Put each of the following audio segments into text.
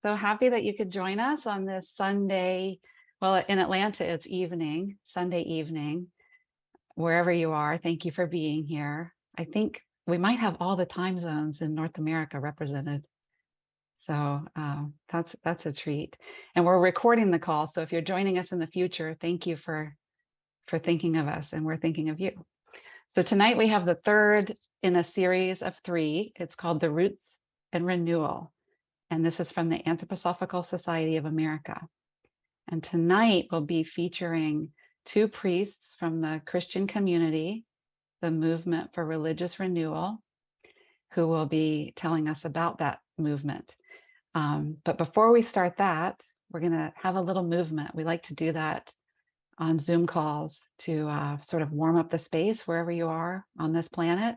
So happy that you could join us on this Sunday. Well, in Atlanta, it's evening, Sunday evening, wherever you are. Thank you for being here. I think we might have all the time zones in North America represented. So that's a treat. And we're recording the call. So if you're joining us in the future, thank you for thinking of us, and we're thinking of you. So tonight we have the third in a series of three. It's called the Roots and Renewal. And this is from the Anthroposophical Society of America. And tonight we'll be featuring two priests from the Christian community, the Movement for Religious Renewal, who will be telling us about that movement. But before we start that, we're going to have a little movement. We like to do that on Zoom calls to sort of warm up the space wherever you are on this planet.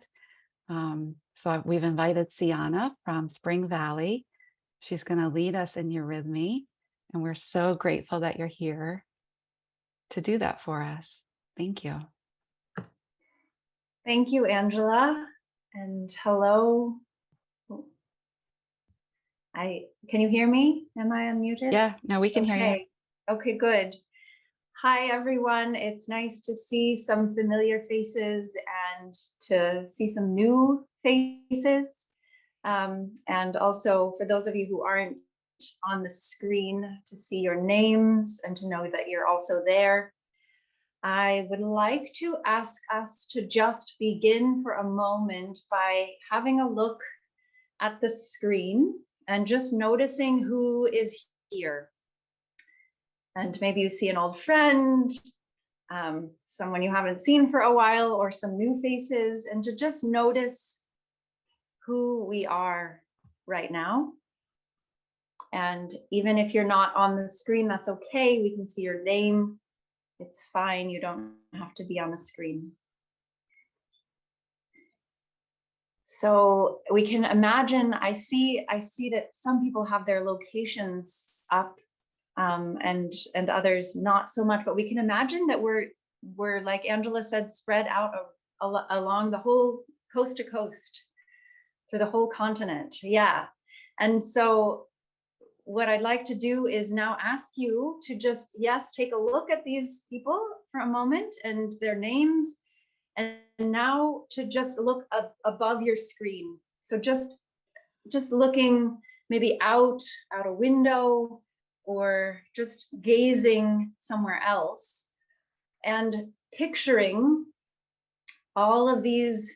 So we've invited Sienna from Spring Valley. She's going to lead us in Eurythmy, and we're so grateful that you're here to do that for us. Thank you. Thank you, Angela, and hello. Can you hear me? Am I unmuted? Yeah, no, we can hear you. Okay, good. Hi, everyone. It's nice to see some familiar faces and to see some new faces. And also for those of you who aren't on the screen, to see your names and to know that you're also there. I would like to ask us to just begin for a moment by having a look at the screen and just noticing who is here. And maybe you see an old friend, someone you haven't seen for a while, or some new faces, and to just notice who we are right now. And even if you're not on the screen, that's okay. We can see your name. It's fine. You don't have to be on the screen. So we can imagine, I see that some people have their locations up and others not so much, but we can imagine that we're like Angela said, spread out along the whole coast to coast for the whole continent. Yeah. And so what I'd like to do is now ask you to just, yes, take a look at these people for a moment and their names. And now to just look up above your screen. So just looking maybe out a window or just gazing somewhere else and picturing all of these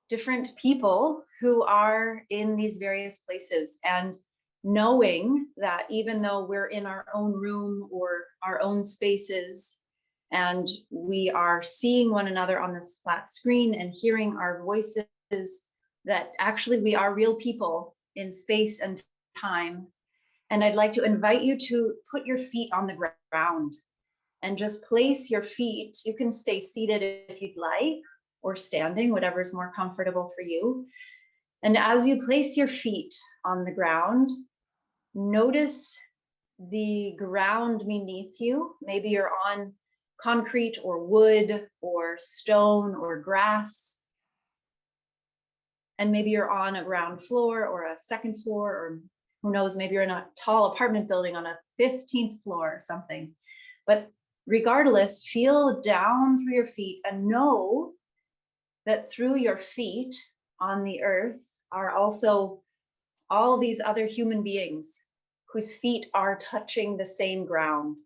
different people who are in these various places, and knowing that even though we're in our own room or our own spaces, and we are seeing one another on this flat screen and hearing our voices, that actually we are real people in space and time. And I'd like to invite you to put your feet on the ground and just place your feet. You can stay seated if you'd like, or standing, whatever is more comfortable for you. And as you place your feet on the ground, notice the ground beneath you. Maybe you're on concrete or wood or stone or grass. And maybe you're on a ground floor or a second floor, or who knows, maybe you're in a tall apartment building on a 15th floor or something. But regardless, feel down through your feet and know that through your feet on the earth are also all these other human beings whose feet are touching the same ground,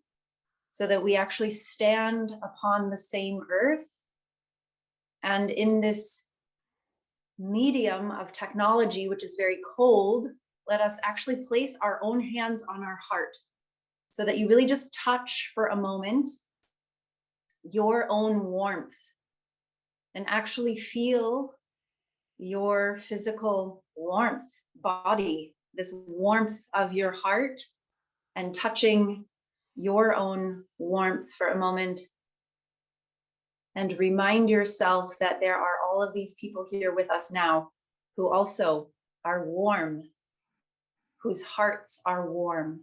so that we actually stand upon the same earth. And in this medium of technology, which is very cold, let us actually place our own hands on our heart, so that you really just touch for a moment your own warmth and actually feel your physical warmth body, this warmth of your heart, and touching your own warmth for a moment. And remind yourself that there are all of these people here with us now who also are warm, whose hearts are warm.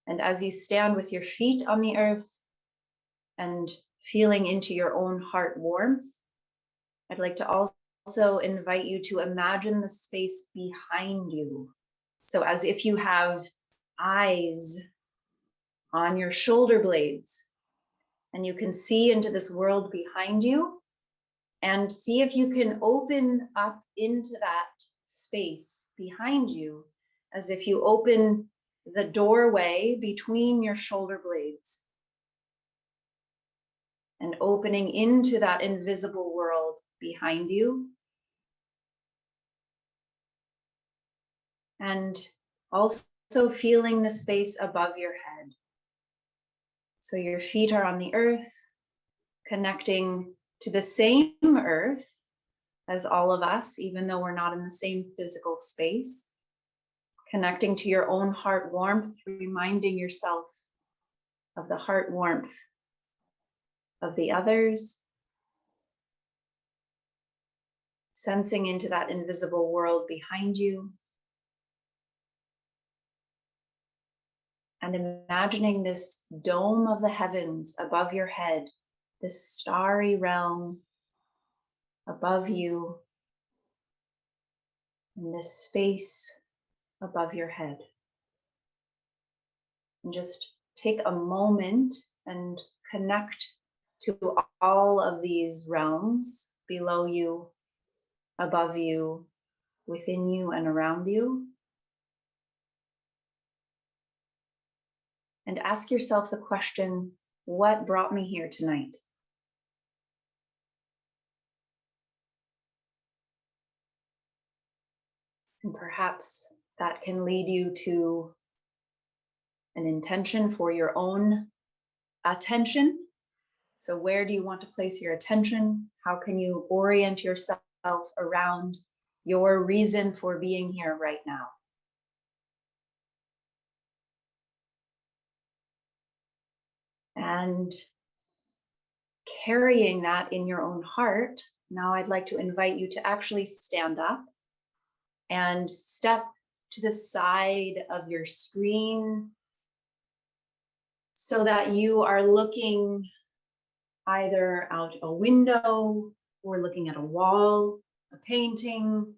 And as you stand with your feet on the earth and feeling into your own heart warmth, I'd like to also invite you to imagine the space behind you. So as if you have eyes on your shoulder blades, and you can see into this world behind you, and see if you can open up into that space behind you, as if you open the doorway between your shoulder blades and opening into that invisible world behind you. And also feeling the space above your head. So your feet are on the earth, connecting to the same earth as all of us, even though we're not in the same physical space. Connecting to your own heart warmth, reminding yourself of the heart warmth of the others. Sensing into that invisible world behind you. And imagining this dome of the heavens above your head, this starry realm above you, in this space above your head. And just take a moment and connect to all of these realms below you, above you, within you, and around you. And ask yourself the question, what brought me here tonight? And perhaps that can lead you to an intention for your own attention. So where do you want to place your attention? How can you orient yourself around your reason for being here right now? And carrying that in your own heart, now I'd like to invite you to actually stand up and step to the side of your screen so that you are looking either out a window or looking at a wall, a painting,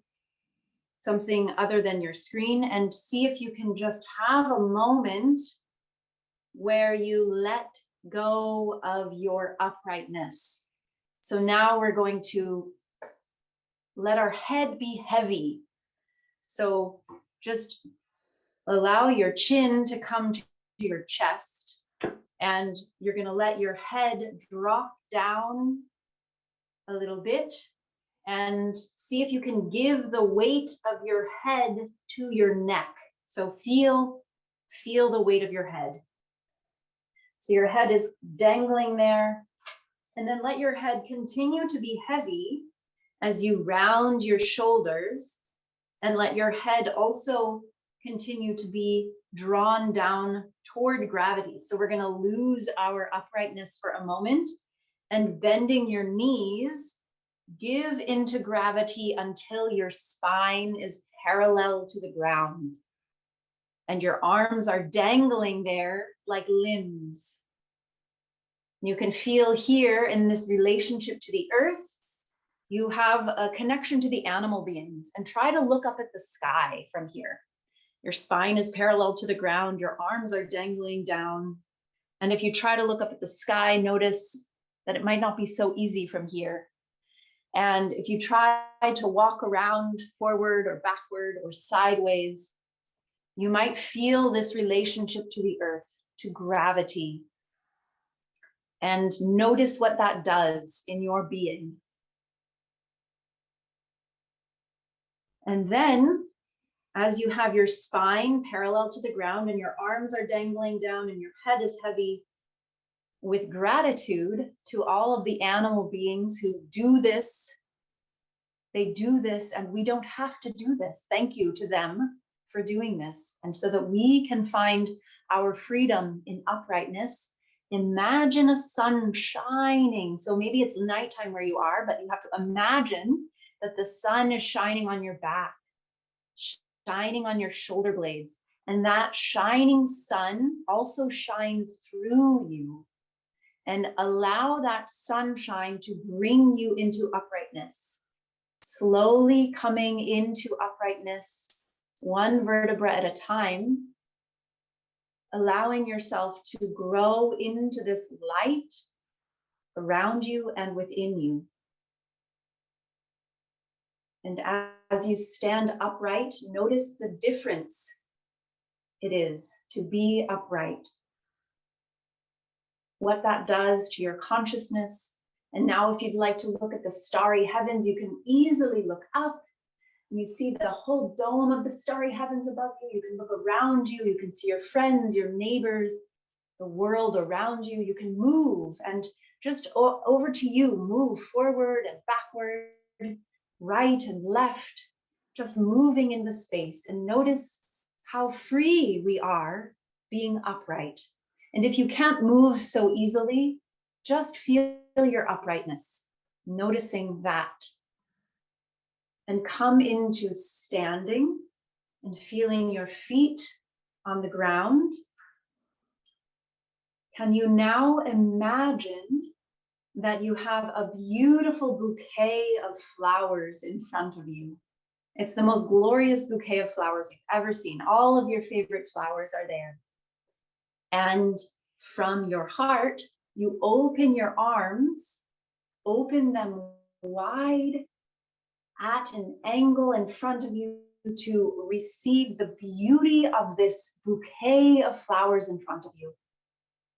something other than your screen, and see if you can just have a moment where you let go of your uprightness. So now we're going to let our head be heavy. So just allow your chin to come to your chest, and you're going to let your head drop down a little bit and see if you can give the weight of your head to your neck. So feel the weight of your head. So your head is dangling there, and then let your head continue to be heavy as you round your shoulders, and let your head also continue to be drawn down toward gravity. So we're going to lose our uprightness for a moment, and bending your knees, give into gravity until your spine is parallel to the ground and your arms are dangling there like limbs. You can feel here in this relationship to the earth, you have a connection to the animal beings, and try to look up at the sky from here. Your spine is parallel to the ground, your arms are dangling down. And if you try to look up at the sky, notice that it might not be so easy from here. And if you try to walk around forward or backward or sideways, you might feel this relationship to the earth, to gravity, and notice what that does in your being. And then, as you have your spine parallel to the ground and your arms are dangling down and your head is heavy, with gratitude to all of the animal beings who do this, they do this and we don't have to do this. Thank you to them for doing this. And so that we can find our freedom in uprightness, imagine a sun shining. So maybe it's nighttime where you are, but you have to imagine that the sun is shining on your back, shining on your shoulder blades. And that shining sun also shines through you. And allow that sunshine to bring you into uprightness. Slowly coming into uprightness one vertebra at a time, allowing yourself to grow into this light around you and within you. And as you stand upright, notice the difference it is to be upright, what that does to your consciousness. And now if you'd like to look at the starry heavens, you can easily look up and you see the whole dome of the starry heavens above you. You can look around you, you can see your friends, your neighbors, the world around you. You can move and just over to you, move forward and backward, right and left, just moving in the space, and notice how free we are being upright. And if you can't move so easily, just feel your uprightness, noticing that. And come into standing and feeling your feet on the ground. Can you now imagine that you have a beautiful bouquet of flowers in front of you? It's the most glorious bouquet of flowers you've ever seen. All of your favorite flowers are there. And from your heart, you open your arms, open them wide at an angle in front of you to receive the beauty of this bouquet of flowers in front of you.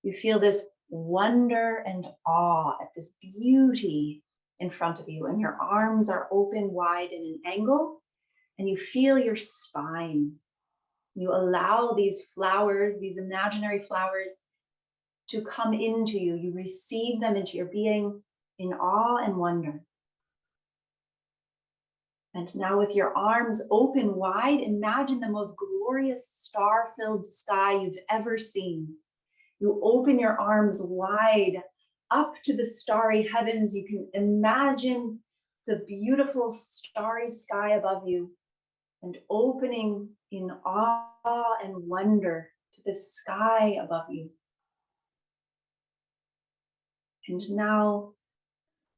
You feel this wonder and awe at this beauty in front of you, and your arms are open wide in an angle, and you feel your spine. You allow these flowers, these imaginary flowers, to come into you. You receive them into your being in awe and wonder. And now with your arms open wide, imagine the most glorious star-filled sky you've ever seen. You open your arms wide up to the starry heavens. You can imagine the beautiful starry sky above you and opening in awe and wonder to the sky above you. And now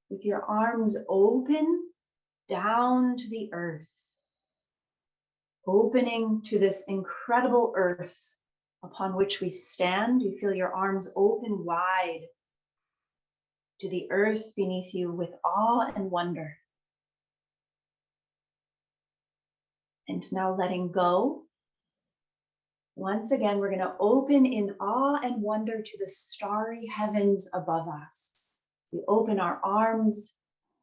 with your arms open down to the earth, opening to this incredible earth upon which we stand. You feel your arms open wide to the earth beneath you with awe and wonder. And now letting go. Once again, we're going to open in awe and wonder to the starry heavens above us. We open our arms,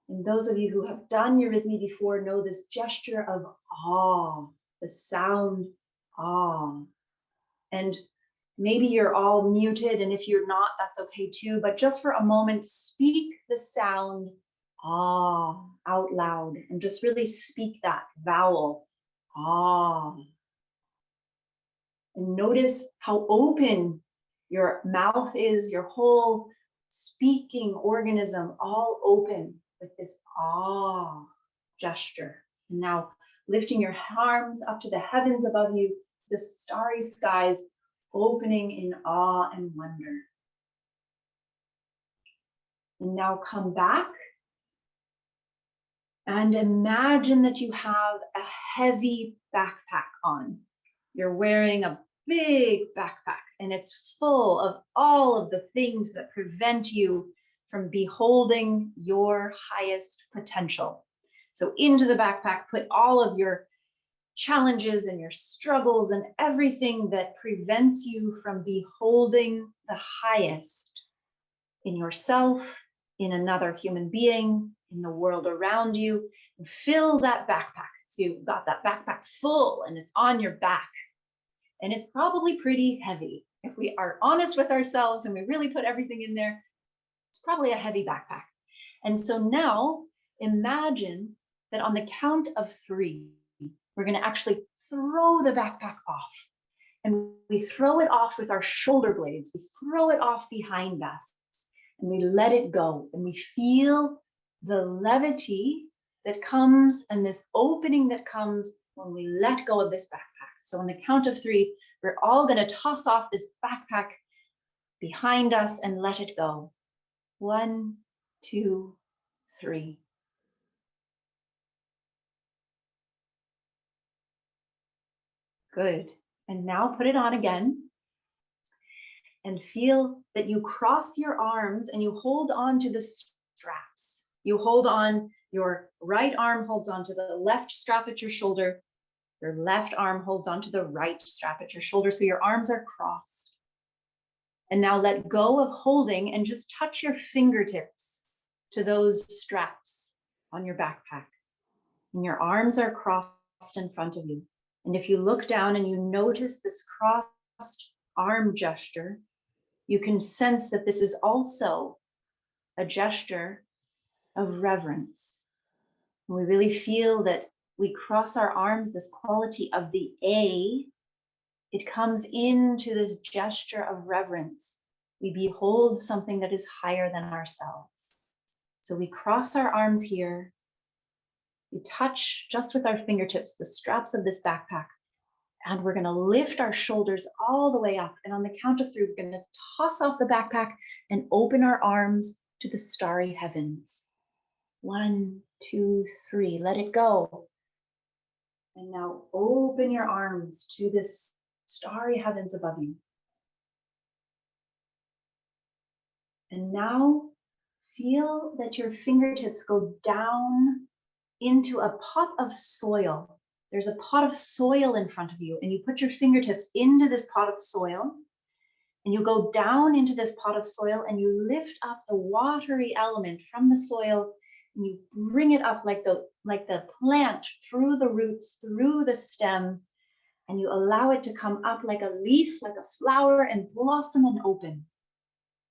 and those of you who have done Eurythmy before know this gesture of awe, the sound awe. And maybe you're all muted, and if you're not, that's okay too, but just for a moment, speak the sound ah out loud, and just really speak that vowel, ah. And notice how open your mouth is, your whole speaking organism, all open with this ah gesture. And now lifting your arms up to the heavens above you, the starry skies opening in awe and wonder. And now come back and imagine that you have a heavy backpack on. You're wearing a big backpack, and it's full of all of the things that prevent you from beholding your highest potential. So into the backpack, put all of your challenges and your struggles and everything that prevents you from beholding the highest in yourself, in another human being, in the world around you, and fill that backpack. So you've got that backpack full and it's on your back. And it's probably pretty heavy. If we are honest with ourselves and we really put everything in there, it's probably a heavy backpack. And so now imagine that on the count of 3, we're going to actually throw the backpack off. And we throw it off with our shoulder blades. We throw it off behind us and we let it go. And we feel the levity that comes and this opening that comes when we let go of this backpack. So on the count of 3, we're all going to toss off this backpack behind us and let it go. 1, 2, 3. Good. And now put it on again. And feel that you cross your arms and you hold on to the straps. You hold on, your right arm holds onto the left strap at your shoulder. Your left arm holds onto the right strap at your shoulder. So your arms are crossed. And now let go of holding and just touch your fingertips to those straps on your backpack. And your arms are crossed in front of you. And if you look down and you notice this crossed arm gesture, you can sense that this is also a gesture of reverence. And we really feel that we cross our arms, this quality of the A, it comes into this gesture of reverence. We behold something that is higher than ourselves. So we cross our arms here. We touch just with our fingertips the straps of this backpack. And we're going to lift our shoulders all the way up. And on the count of three, we're going to toss off the backpack and open our arms to the starry heavens. 1, 2, 3. Let it go. And now open your arms to this starry heavens above you. And now feel that your fingertips go down into a pot of soil. There's a pot of soil in front of you, and you put your fingertips into this pot of soil, and you go down into this pot of soil and you lift up the watery element from the soil, and you bring it up like the plant through the roots, through the stem, and you allow it to come up like a leaf, like a flower, and blossom and open.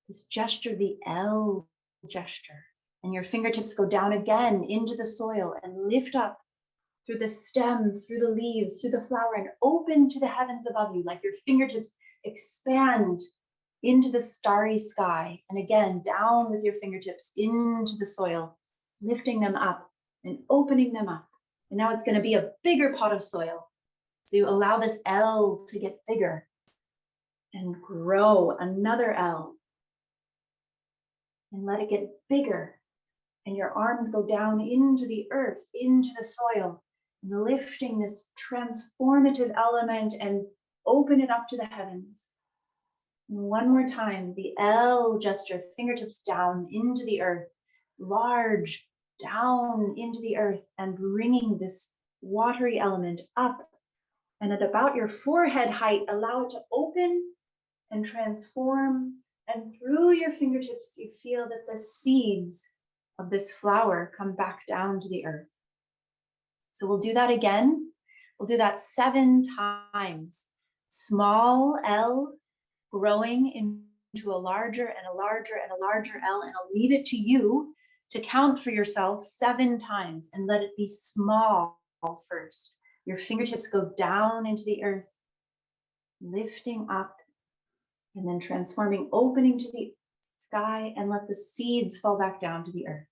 This gesture, the L gesture, and your fingertips go down again into the soil and lift up through the stem, through the leaves, through the flower, and open to the heavens above you, like your fingertips expand into the starry sky. And again, down with your fingertips into the soil, lifting them up and opening them up. And now it's going to be a bigger pot of soil. So you allow this L to get bigger and grow, another L. And let it get bigger. And your arms go down into the earth, into the soil, and lifting this transformative element and open it up to the heavens. And one more time, the L gesture, fingertips down into the earth, large, down into the earth, and bringing this watery element up. And at about your forehead height, allow it to open and transform. And through your fingertips, you feel that the seeds of this flower come back down to the earth. So we'll do that again. We'll do that 7 times. Small L growing into a larger and a larger and a larger L. And I'll leave it to you to count for yourself 7 times and let it be small first. Your fingertips go down into the earth, lifting up and then transforming, opening to the sky, and let the seeds fall back down to the earth.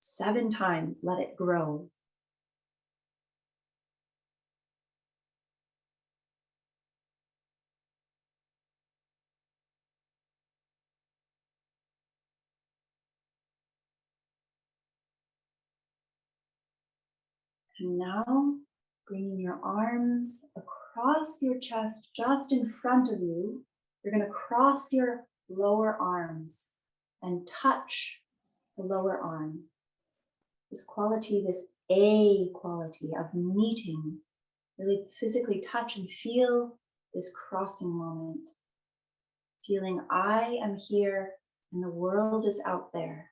7 times, let it grow. And now, bringing your arms across your chest, just in front of you, you're going to cross your lower arms and touch the lower arm. This quality, this A quality of meeting, really physically touch and feel this crossing moment. Feeling I am here and the world is out there.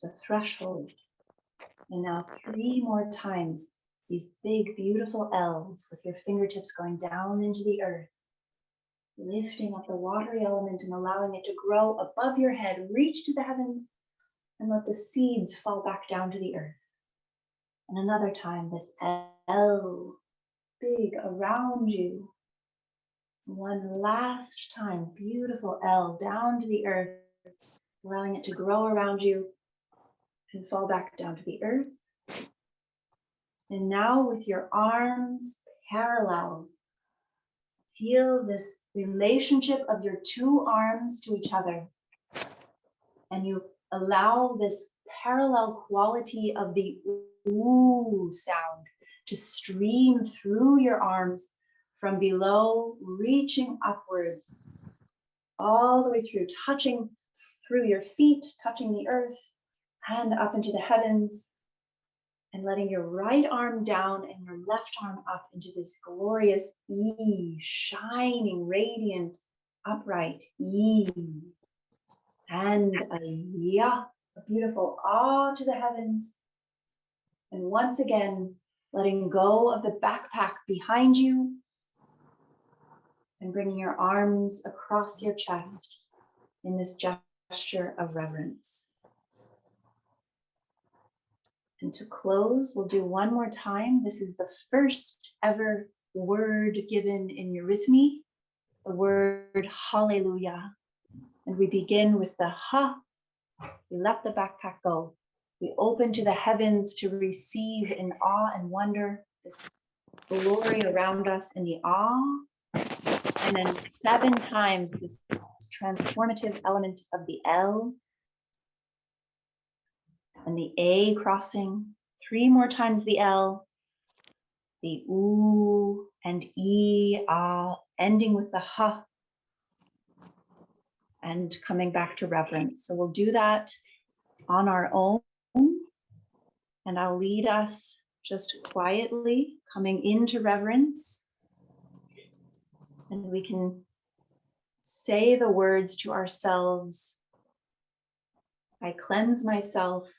There's a threshold. And now 3 more times, these big, beautiful L's with your fingertips going down into the earth, lifting up the watery element and allowing it to grow above your head, reach to the heavens, and let the seeds fall back down to the earth. And another time, this L, big around you. One last time, beautiful L down to the earth, allowing it to grow around you and fall back down to the earth. And now with your arms parallel, feel this relationship of your 2 arms to each other. And you allow this parallel quality of the ooh sound to stream through your arms from below, reaching upwards, all the way through, touching through your feet, touching the earth, and up into the heavens, and letting your right arm down and your left arm up into this glorious E, shining, radiant, upright E. And a ya, a beautiful ah to the heavens. And once again, letting go of the backpack behind you and bringing your arms across your chest in this gesture of reverence. And to close, we'll do one more time. This is the first ever word given in Eurythmy, the word hallelujah. And we begin with the ha. We let the backpack go. We open to the heavens to receive in awe and wonder this glory around us in the awe. And then 7 times this transformative element of the L and the A crossing, 3 more times the L, the oo and E, ah, ending with the ha, and coming back to reverence. So we'll do that on our own, and I'll lead us just quietly coming into reverence, and we can say the words to ourselves. I cleanse myself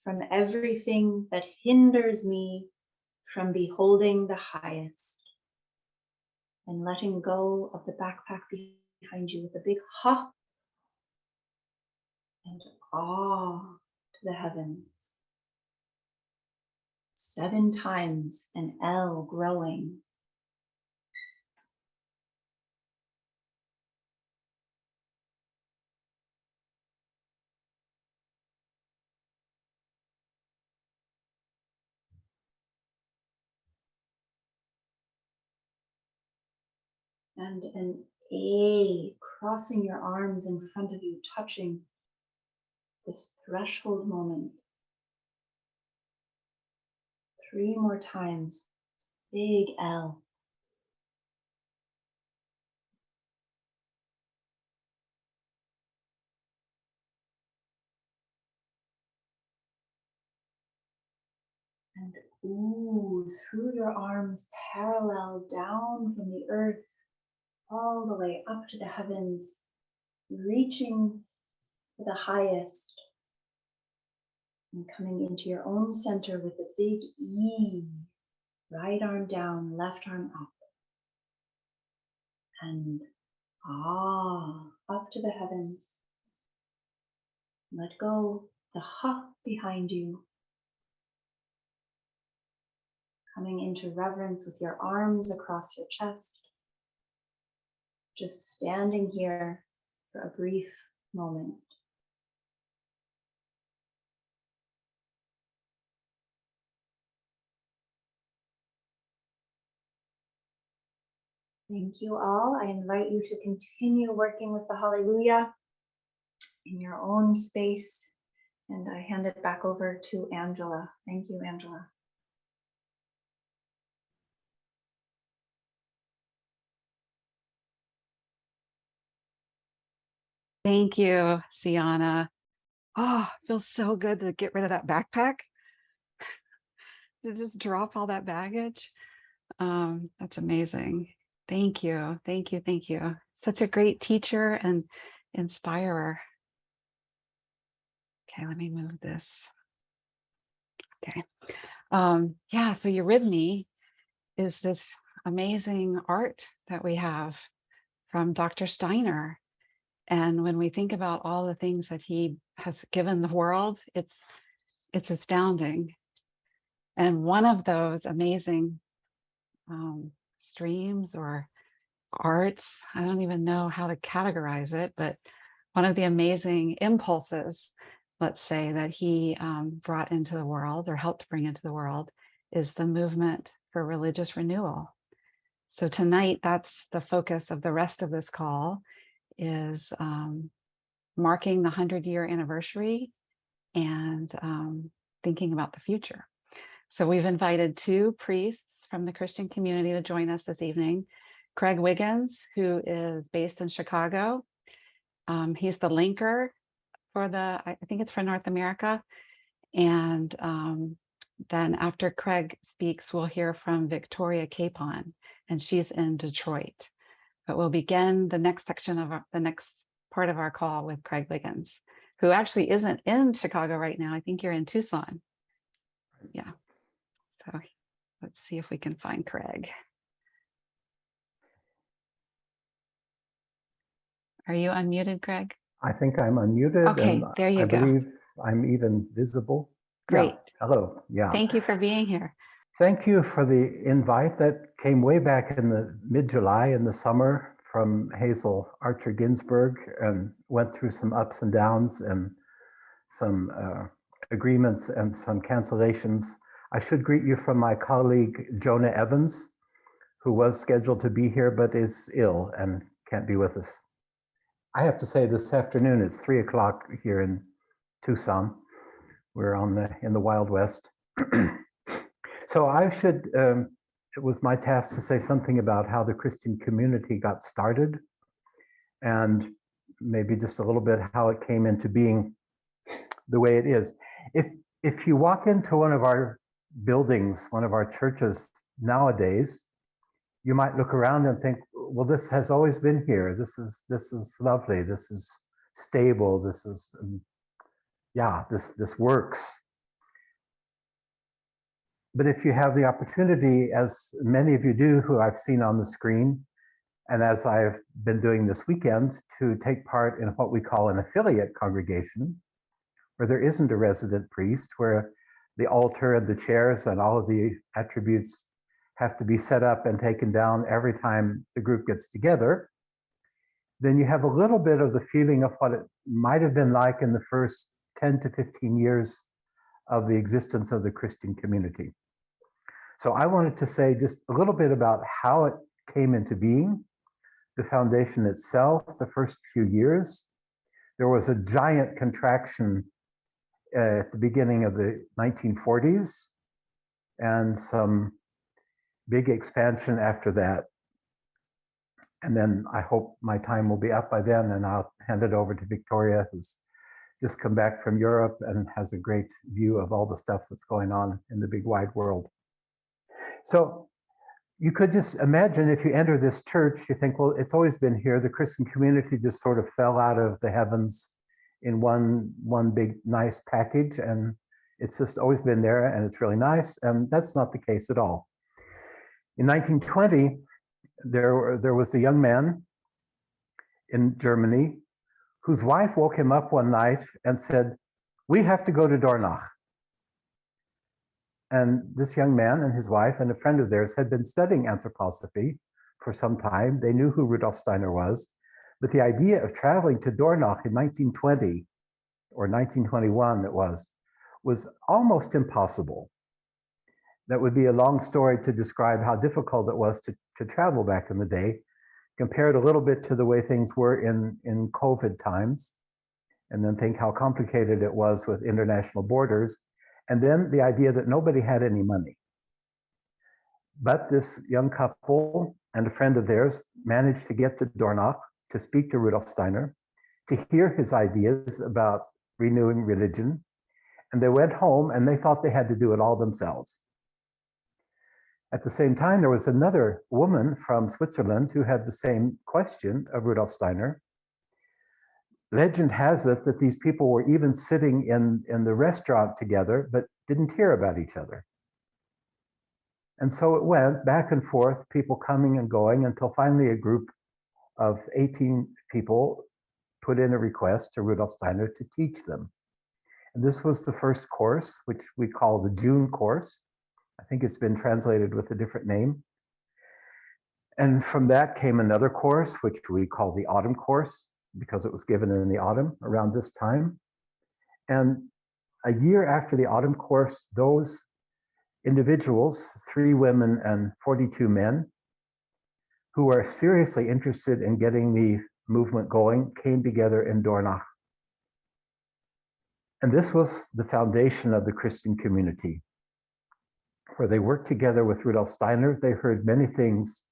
from everything that hinders me from beholding the highest, and letting go of the backpack behind you with a big ha and ah to the heavens. 7 times an L growing. And an A, crossing your arms in front of you, touching this threshold moment. 3 more times, big L. And ooh, through your arms, parallel down from the earth, all the way up to the heavens, reaching for the highest, and coming into your own center with a big E, right arm down, left arm up, and ah, up to the heavens. Let go the ha behind you, coming into reverence with your arms across your chest, just standing here for a brief moment. Thank you all. I invite you to continue working with the Hallelujah in your own space, and I hand it back over to Angela. Thank you, Angela. Thank you, Sienna. Oh, feels so good to get rid of that backpack, to just drop all that baggage. That's amazing. Thank you. Thank you. Thank you. Such a great teacher and inspirer. Okay, let me move this. Okay. Yeah, so Eurythmy is this amazing art that we have from Dr. Steiner. And when we think about all the things that he has given the world, it's astounding. And one of those amazing streams or arts, I don't even know how to categorize it, but one of the amazing impulses, let's say, that he brought into the world or helped bring into the world is the movement for religious renewal. So tonight, that's the focus of the rest of this call, is marking the 100-year anniversary and thinking about the future. So we've invited two priests from the Christian community to join us this evening. Craig Wiggins, who is based in Chicago. He's the linker for I think it's for North America. And then after Craig speaks, we'll hear from Victoria Capon, and she's in Detroit. But we'll begin the next section of the next part of our call with Craig Wiggins, who actually isn't in Chicago right now. I think you're in Tucson. Yeah. So let's see if we can find Craig. Are you unmuted, Craig? I think I'm unmuted. Okay, and there you I go. believe I'm even visible. Great. Yeah. Hello. Yeah. Thank you for being here. Thank you for the invite. That came way back in the mid-July in the summer from Hazel Archer Ginsburg, and went through some ups and downs and some agreements and some cancellations. I should greet you from my colleague Jonah Evans, who was scheduled to be here but is ill and can't be with us. I have to say, this afternoon it's 3 o'clock here in Tucson. We're in the Wild West. So I should, it was my task to say something about how the Christian community got started, and maybe just a little bit how it came into being the way it is. If you walk into one of our buildings, one of our churches nowadays, you might look around and think, well, this has always been here. This is lovely. This is stable. This is, yeah, this works. But if you have the opportunity, as many of you do who I've seen on the screen, and as I've been doing this weekend, to take part in what we call an affiliate congregation, where there isn't a resident priest, where the altar and the chairs and all of the attributes have to be set up and taken down every time the group gets together, then you have a little bit of the feeling of what it might have been like in the first 10 to 15 years of the existence of the Christian community. So I wanted to say just a little bit about how it came into being, the foundation itself, the first few years. There was a giant contraction at the beginning of the 1940s, and some big expansion after that. And then I hope my time will be up by then, and I'll hand it over to Victoria, who's just come back from Europe and has a great view of all the stuff that's going on in the big wide world. So you could just imagine, if you enter this church, you think, well, it's always been here. The Christian community just sort of fell out of the heavens in one big nice package, and it's just always been there, and it's really nice. And that's not the case at all. In 1920, there was a young man in Germany whose wife woke him up one night and said, "We have to go to Dornach." And this young man and his wife and a friend of theirs had been studying anthroposophy for some time. They knew who Rudolf Steiner was, but the idea of traveling to Dornach in 1920 or 1921 it was almost impossible. That would be a long story to describe how difficult it was to travel back in the day, compared a little bit to the way things were in COVID times, and then think how complicated it was with international borders, and then the idea that nobody had any money. But this young couple and a friend of theirs managed to get to Dornach to speak to Rudolf Steiner, to hear his ideas about renewing religion, and they went home and they thought they had to do it all themselves. At the same time, there was another woman from Switzerland who had the same question of Rudolf Steiner. Legend has it that these people were even sitting in the restaurant together, but didn't hear about each other. And so it went back and forth, people coming and going, until finally a group of 18 people put in a request to Rudolf Steiner to teach them. And this was the first course, which we call the June course. I think it's been translated with a different name. And from that came another course, which we call the autumn course, because it was given in the autumn around this time. And a year after the autumn course, those individuals, 3 women and 42 men, who were seriously interested in getting the movement going, came together in Dornach. And this was the foundation of the Christian community, where they worked together with Rudolf Steiner. They heard many things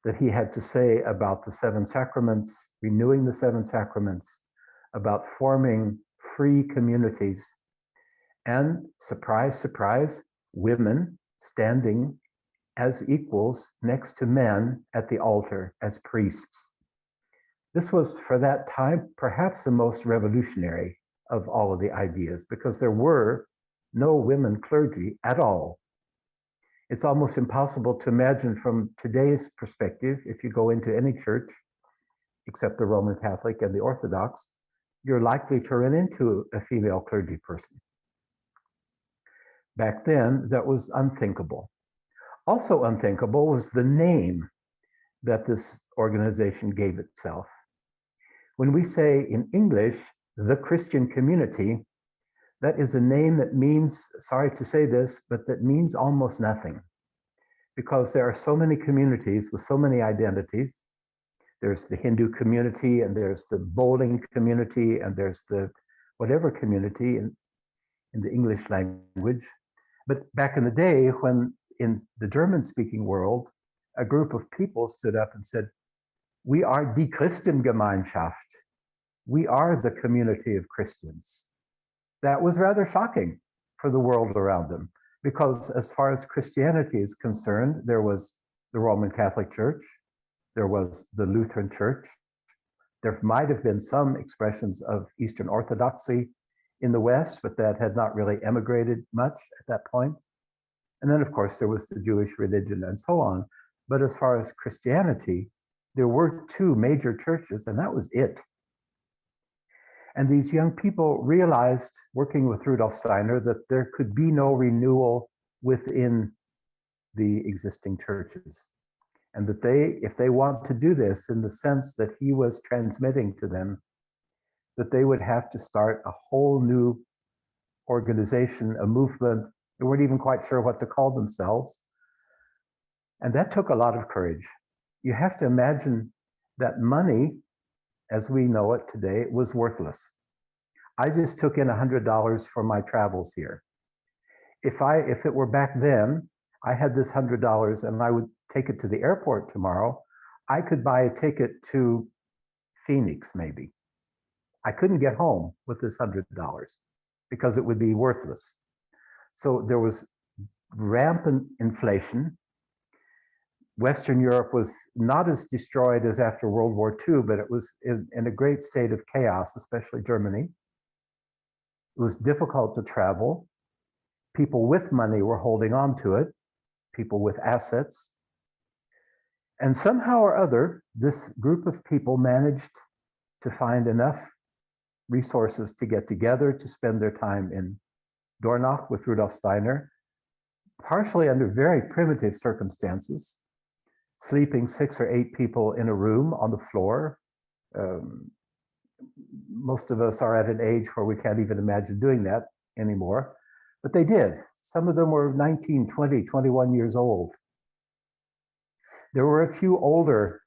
that he had to say about the seven sacraments, renewing the seven sacraments, about forming free communities, and surprise, surprise, women standing as equals next to men at the altar as priests. This was, for that time, perhaps the most revolutionary of all of the ideas, because there were no women clergy at all. It's almost impossible to imagine from today's perspective, if you go into any church, except the Roman Catholic and the Orthodox, you're likely to run into a female clergy person. Back then, that was unthinkable. Also unthinkable was the name that this organization gave itself. When we say in English, the Christian community, that is a name that means, sorry to say this, but that means almost nothing, because there are so many communities with so many identities. There's the Hindu community, and there's the bowling community, and there's the whatever community in the English language. But back in the day, when in the German-speaking world, a group of people stood up and said, "We are die Christengemeinschaft. We are the community of Christians." That was rather shocking for the world around them, because as far as Christianity is concerned, there was the Roman Catholic Church, there was the Lutheran Church, there might have been some expressions of Eastern Orthodoxy in the West, but that had not really emigrated much at that point. And then, of course, there was the Jewish religion and so on. But as far as Christianity, there were two major churches, and that was it. And these young people realized, working with Rudolf Steiner, that there could be no renewal within the existing churches. And that if they want to do this in the sense that he was transmitting to them, that they would have to start a whole new organization, a movement. They weren't even quite sure what to call themselves. And that took a lot of courage. You have to imagine that money, as we know it today, was worthless. I just took in $100 for my travels here. If it were back then, I had this $100 and I would take it to the airport tomorrow, I could buy a ticket to Phoenix maybe. I couldn't get home with this $100 because it would be worthless. So there was rampant inflation. Western Europe was not as destroyed as after World War II, but it was in a great state of chaos, especially Germany. It was difficult to travel. People with money were holding on to it, people with assets. And somehow or other, this group of people managed to find enough resources to get together, to spend their time in Dornach with Rudolf Steiner, partially under very primitive circumstances, sleeping 6 or 8 people in a room on the floor. Most of us are at an age where we can't even imagine doing that anymore, but they did. Some of them were 19, 20, 21 years old. There were a few older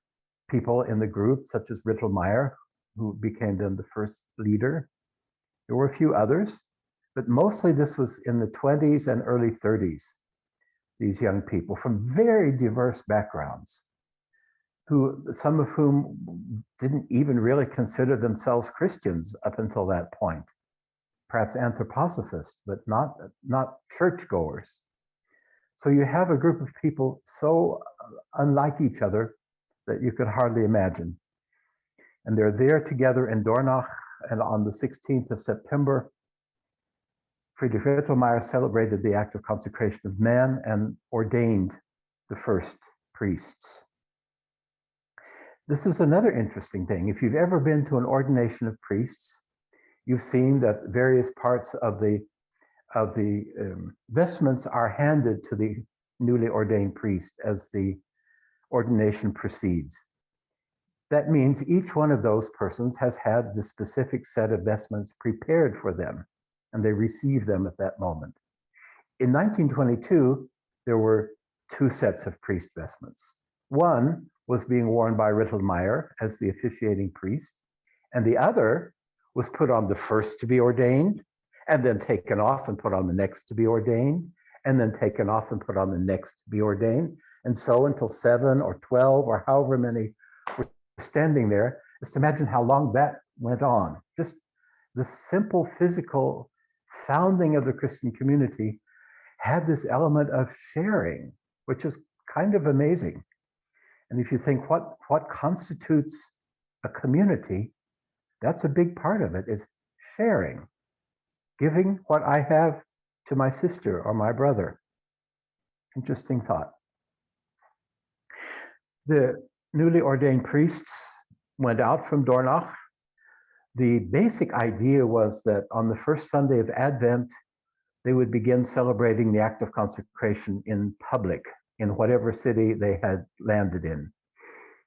people in the group, such as Rittelmeyer, who became then the first leader. There were a few others, but mostly this was in the 20s and early 30s. These young people from very diverse backgrounds, some of whom didn't even really consider themselves Christians up until that point. Perhaps anthroposophists, but not churchgoers. So you have a group of people so unlike each other that you could hardly imagine. And they're there together in Dornach, and on the 16th of September, Friedrich Rittelmeyer celebrated the act of consecration of man and ordained the first priests. This is another interesting thing. If you've ever been to an ordination of priests, you've seen that various parts of the vestments are handed to the newly ordained priest as the ordination proceeds. That means each one of those persons has had the specific set of vestments prepared for them, and they receive them at that moment. In 1922, there were 2 sets of priest vestments. One was being worn by Rittelmeyer as the officiating priest, and the other was put on the first to be ordained and then taken off and put on the next to be ordained, and then taken off and put on the next to be ordained, and so until 7 or 12 or however many were standing there. Just imagine how long that went on. Just the simple physical founding of the Christian community had this element of sharing, which is kind of amazing. And if you think what constitutes a community, that's a big part of it, is sharing, giving what I have to my sister or my brother. Interesting thought. The newly ordained priests went out from Dornach. The basic idea was that on the first Sunday of Advent, they would begin celebrating the act of consecration in public, in whatever city they had landed in.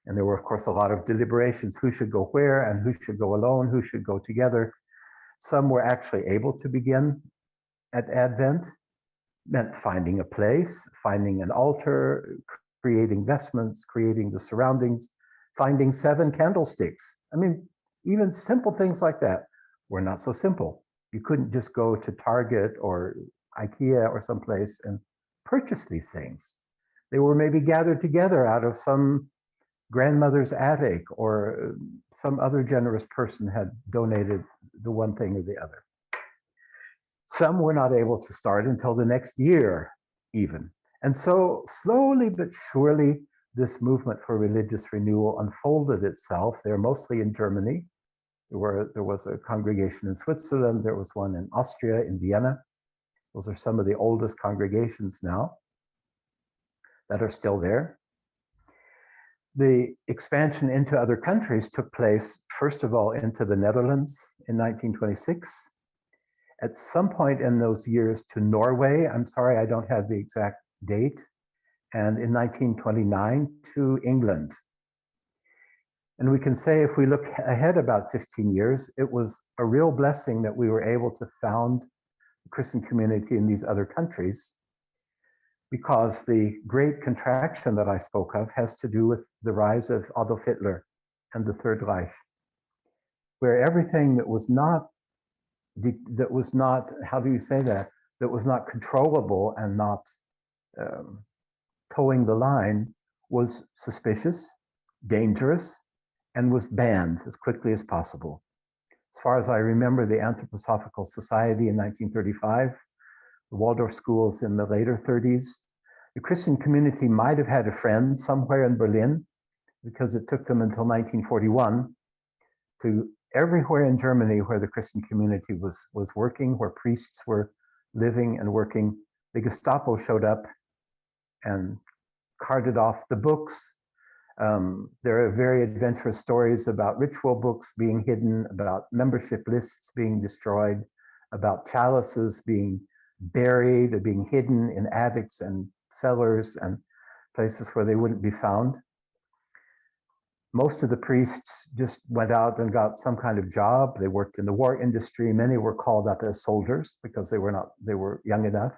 And there were, of course, a lot of deliberations, who should go where and who should go alone, who should go together. Some were actually able to begin at Advent, meant finding a place, finding an altar, creating vestments, creating the surroundings, finding 7 candlesticks. I mean, even simple things like that were not so simple. You couldn't just go to Target or IKEA or someplace and purchase these things. They were maybe gathered together out of some grandmother's attic, or some other generous person had donated the one thing or the other. Some were not able to start until the next year, even. And so slowly but surely, this movement for religious renewal unfolded itself. They're mostly in Germany. There was a congregation in Switzerland. There was one in Austria, in Vienna. Those are some of the oldest congregations now that are still there. The expansion into other countries took place, first of all, into the Netherlands in 1926. At some point in those years to Norway, I'm sorry, I don't have the exact date, and in 1929 to England. And we can say, if we look ahead about 15 years, it was a real blessing that we were able to found the Christian community in these other countries, because the great contraction that I spoke of has to do with the rise of Adolf Hitler and the Third Reich, where everything that was not, how do you say that was not controllable and not towing the line, was suspicious, dangerous, and was banned as quickly as possible. As far as I remember, the Anthroposophical Society in 1935, the Waldorf schools in the later 30s. The Christian community might have had a friend somewhere in Berlin, because it took them until 1941 to everywhere in Germany where the Christian community was working, where priests were living and working. The Gestapo showed up and carted off the books. There are very adventurous stories about ritual books being hidden, about membership lists being destroyed, about chalices being buried or being hidden in attics and cellars and places where they wouldn't be found. Most of the priests just went out and got some kind of job. They worked in the war industry. Many were called up as soldiers because they were young enough.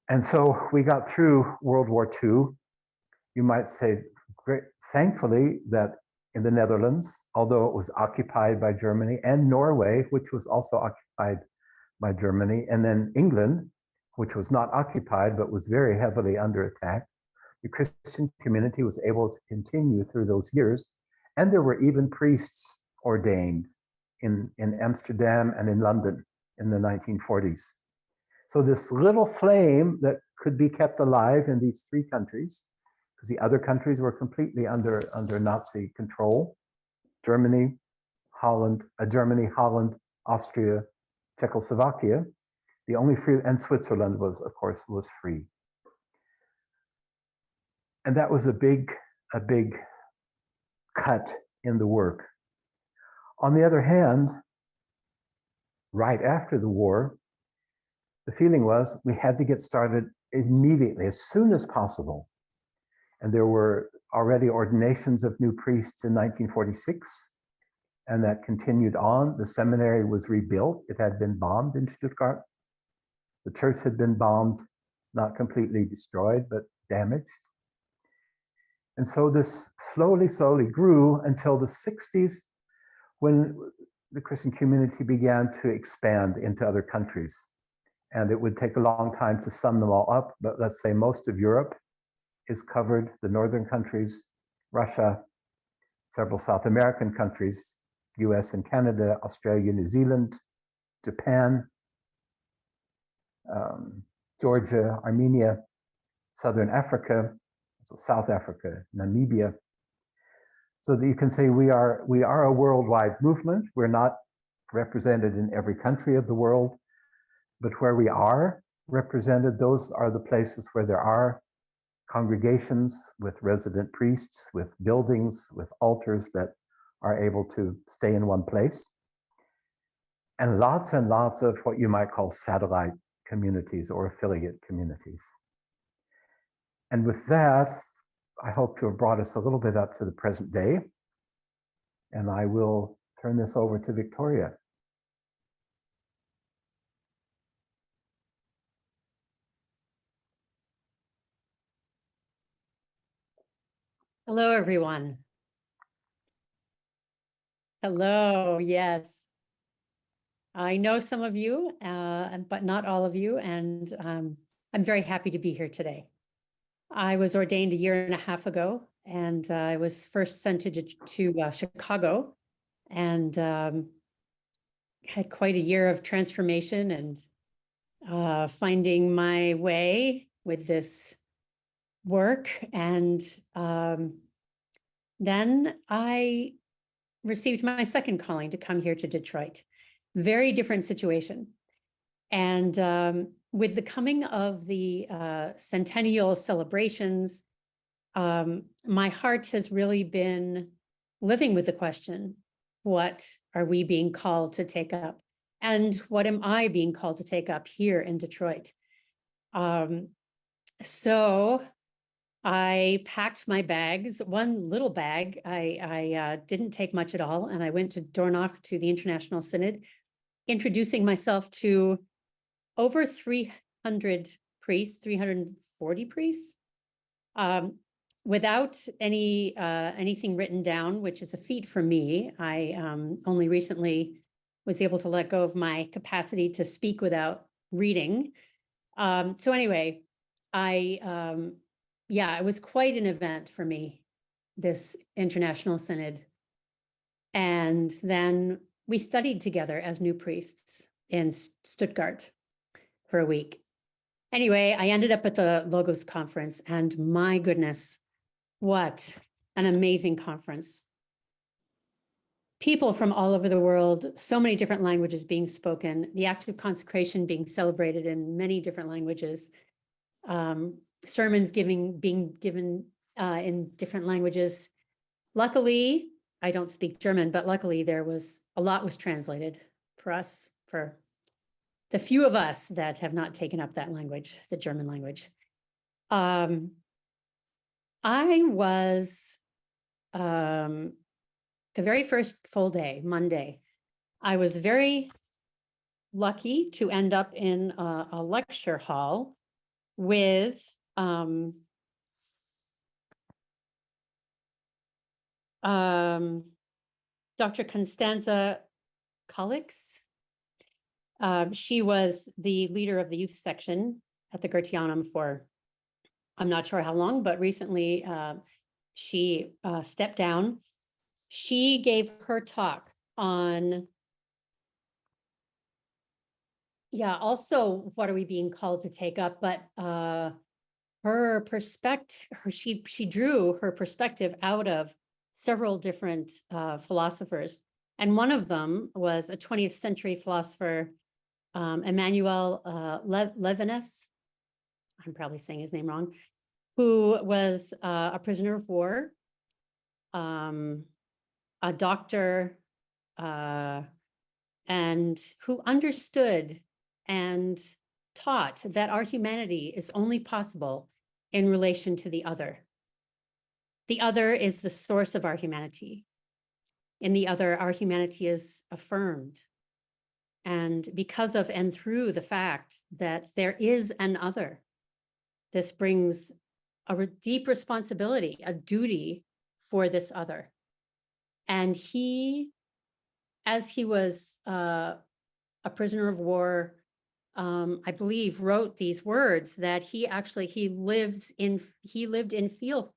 And so we got through World War II. You might say, great, thankfully, that in the Netherlands, although it was occupied by Germany, and Norway, which was also occupied by Germany, and then England, which was not occupied but was very heavily under attack, the Christian community was able to continue through those years. And there were even priests ordained in Amsterdam and in London in the 1940s. So this little flame that could be kept alive in these 3 countries, because the other countries were completely under Nazi control: Germany, Holland, Austria, Czechoslovakia. The only free, and Switzerland was, of course, was free. And that was a big cut in the work. On the other hand, right after the war, the feeling was we had to get started immediately, as soon as possible. And there were already ordinations of new priests in 1946, and that continued on. The seminary was rebuilt. It had been bombed in Stuttgart. The church had been bombed, not completely destroyed, but damaged. And so this slowly grew until the 60s, when the Christian community began to expand into other countries. And it would take a long time to sum them all up, but let's say most of Europe is covered, the northern countries, Russia, several South American countries, US and Canada, Australia, New Zealand, Japan, Georgia, Armenia, Southern Africa, so South Africa, Namibia. So that you can say we are a worldwide movement. We're not represented in every country of the world, but where we are represented, those are the places where there are congregations with resident priests, with buildings, with altars that are able to stay in one place. And lots of what you might call satellite communities or affiliate communities. And with that, I hope to have brought us a little bit up to the present day. And I will turn this over to Victoria. Hello, everyone. Hello, yes. I know some of you, but not all of you, and I'm very happy to be here today. I was ordained 1.5 years ago, and I was first sent to Chicago, and had quite a year of transformation and finding my way with this work. And then I received my second calling to come here to Detroit. Very different situation. And with the coming of the centennial celebrations, my heart has really been living with the question, what are we being called to take up? And what am I being called to take up here in Detroit? So I packed my bags, one little bag. I didn't take much at all. And I went to Dornoch to the International Synod, introducing myself to over 300 priests, 340 priests, without anything written down, which is a feat for me. I only recently was able to let go of my capacity to speak without reading. So anyway, it was quite an event for me, this International Synod. And then we studied together as new priests in Stuttgart for a week. Anyway, I ended up at the Logos conference, and my goodness, what an amazing conference. People from all over the world, so many different languages being spoken, the act of consecration being celebrated in many different languages, sermons being given in different languages. Luckily, I don't speak German, but luckily a lot was translated for us, for the few of us that have not taken up that language, the German language. I was, the very first full day, Monday, I was very lucky to end up in a lecture hall with Dr. Constanza Cullix. She was the leader of the youth section at the Goetheanum for, I'm not sure how long, but recently she stepped down. She gave her talk on, also what are we being called to take up, but her perspective, she drew her perspective out of several different philosophers. And one of them was a 20th century philosopher, Emmanuel Levinas, I'm probably saying his name wrong, who was a prisoner of war, a doctor, and who understood and taught that our humanity is only possible in relation to the other. The other is the source of our humanity. In the other, our humanity is affirmed. And because of and through the fact that there is an other, this brings a deep responsibility, a duty for this other. And he as he was a prisoner of war, I believe, wrote these words that he lived in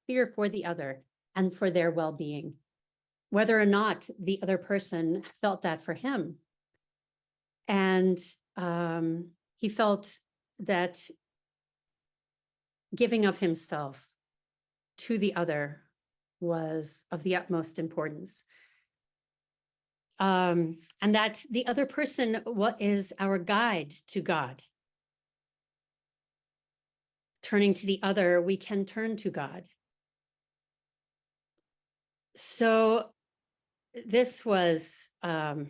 fear for the other and for their well-being, whether or not the other person felt that for him. And he felt that giving of himself to the other was of the utmost importance. And that the other person is our guide to God. Turning to the other, we can turn to God. So this was, after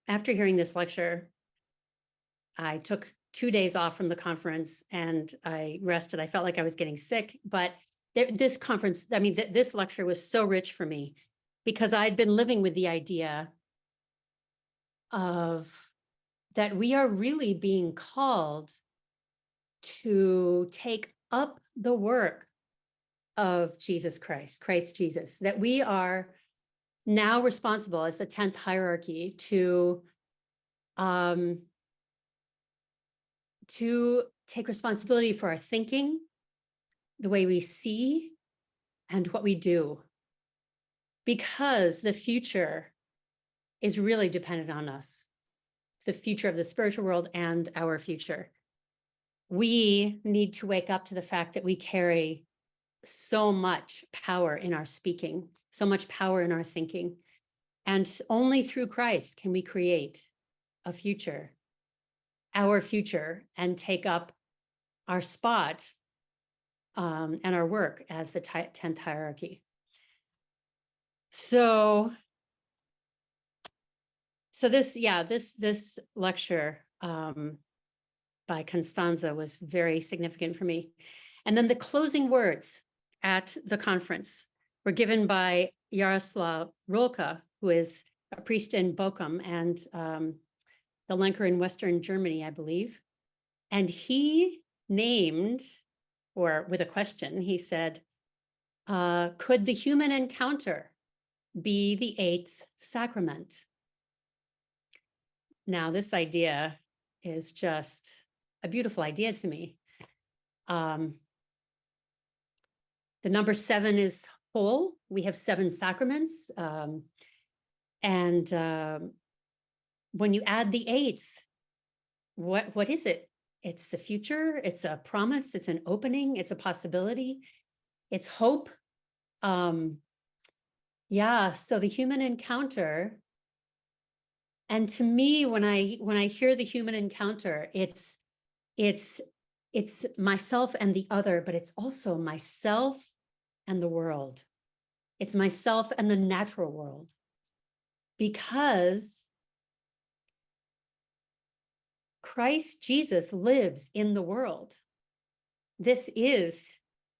hearing this lecture, I took 2 days off from the conference and I rested. I felt like I was getting sick, but this lecture was so rich for me because I'd been living with the idea of that we are really being called to take up the work of Jesus Christ, Christ Jesus, that we are now responsible as the 10th hierarchy to take responsibility for our thinking, the way we see, and what we do, because the future is really dependent on us, the future of the spiritual world and our future. We need to wake up to the fact that we carry so much power in our speaking, so much power in our thinking, and only through Christ can we create a future, our future, and take up our spot and our work as the 10th hierarchy. So this lecture by Constanza was very significant for me. And then the closing words at the conference were given by Jaroslav Rolka, who is a priest in Bochum and the Lenker in Western Germany, I believe. And he named, or with a question, he said, could the human encounter be the 8th sacrament? Now, this idea is just a beautiful idea to me. The number 7 is whole. We have 7 sacraments. And when you add the 8th, what is it? It's the future. It's a promise. It's an opening. It's a possibility. It's hope. So the human encounter. And to me, when I hear the human encounter, it's myself and the other, but it's also myself and the world. It's myself and the natural world, because Christ Jesus lives in the world. This is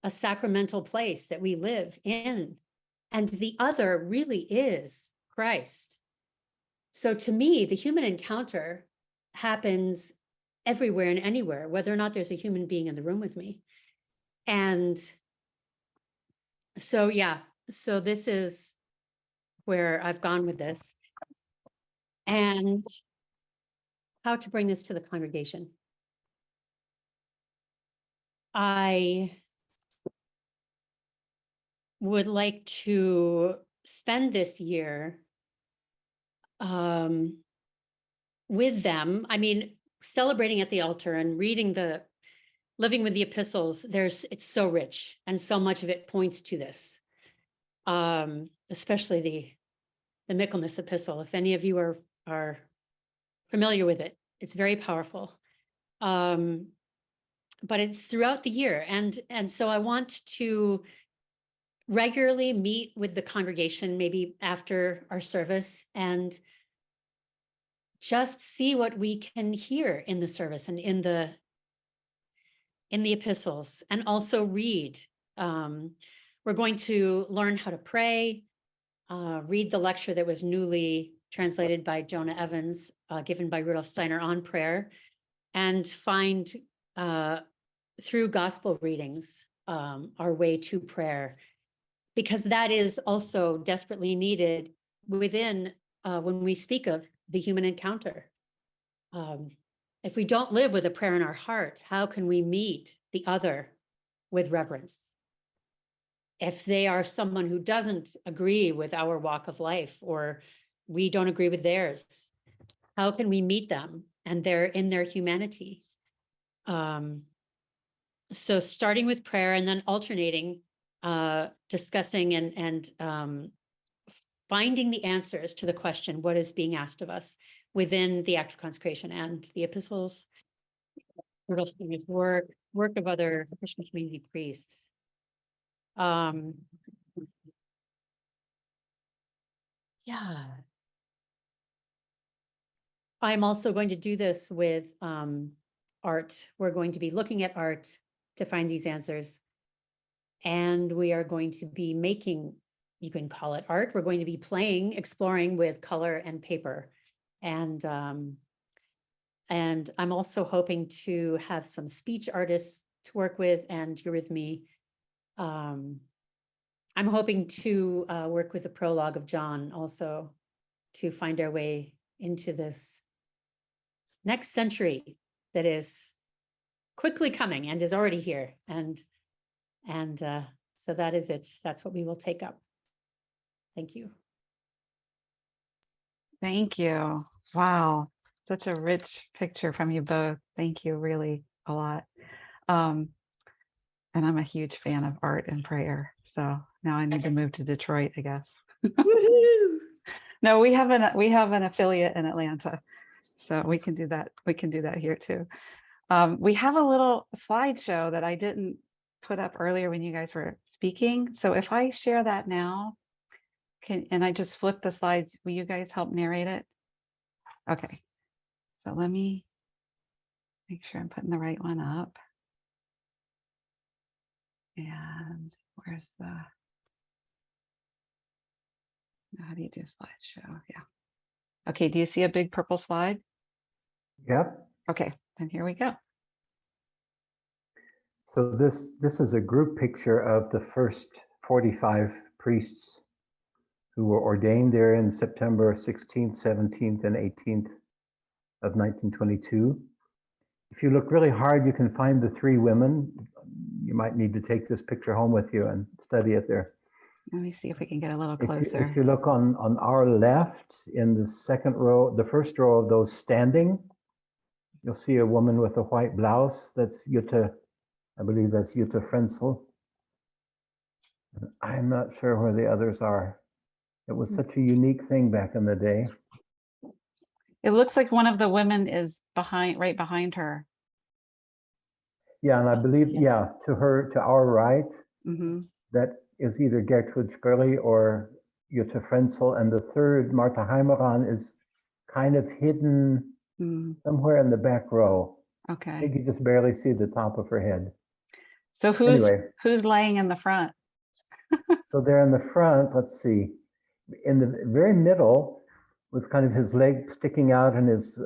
a sacramental place that we live in, and the other really is Christ. So to me, the human encounter happens everywhere and anywhere, whether or not there's a human being in the room with me. And so this is where I've gone with this, and how to bring this to the congregation. I would like to spend this year with them. I mean, celebrating at the altar and living with the epistles, it's so rich, and so much of it points to this, especially the Michaelmas epistle. If any of you are familiar with it, it's very powerful. But it's throughout the year, and so I want to regularly meet with the congregation, maybe after our service, and just see what we can hear in the service and in the epistles, and also read. We're going to learn how to pray, read the lecture that was newly translated by Jonah Evans, given by Rudolf Steiner on prayer, and find through gospel readings our way to prayer, because that is also desperately needed within when we speak of the human encounter. If we don't live with a prayer in our heart, how can we meet the other with reverence? If they are someone who doesn't agree with our walk of life, or we don't agree with theirs, how can we meet them and they're in their humanity? So starting with prayer and then alternating, discussing and finding the answers to the question, what is being asked of us within the act of consecration and the epistles, work of other Christian community priests. Yeah. I'm also going to do this with art. We're going to be looking at art to find these answers. And we are going to be making, you can call it art. We're going to be playing, exploring with color and paper. And I'm also hoping to have some speech artists to work with and eurythmy. I'm hoping to work with the prologue of John also to find our way into this next century that is quickly coming and is already here. And so that is it. That's what we will take up. Thank you. Thank you. Wow. Such a rich picture from you both. Thank you really a lot. And I'm a huge fan of art and prayer. So now I need to move to Detroit, I guess. No, we have an affiliate in Atlanta. So we can do that. We can do that here too. We have a little slideshow that I didn't put up earlier when you guys were speaking. So if I share that now, and I just flip the slides, will you guys help narrate it? Okay. So let me make sure I'm putting the right one up. And where's how do you do slideshow? Yeah. Okay, do you see a big purple slide? Yep. Okay, then here we go. So this is a group picture of the first 45 priests who were ordained there in September 16th, 17th, and 18th of 1922. If you look really hard, you can find the three women. You might need to take this picture home with you and study it there. Let me see if we can get a little closer. If you look on our left in the second row, the first row of those standing, you'll see a woman with a white blouse. That's Jutta, I believe that's Jutta Frenzel. I'm not sure where the others are. It was such a unique thing back in the day. It looks like one of the women is right behind her. Yeah, and I believe, yeah, to our right, that is either Gertrude Spurli or Jutta Frenzel, and the third, Martha Heimeran, is kind of hidden somewhere in the back row. Okay. I think you just barely see the top of her head. So who's laying in the front? So there in the front, let's see, in the very middle, with kind of his leg sticking out and his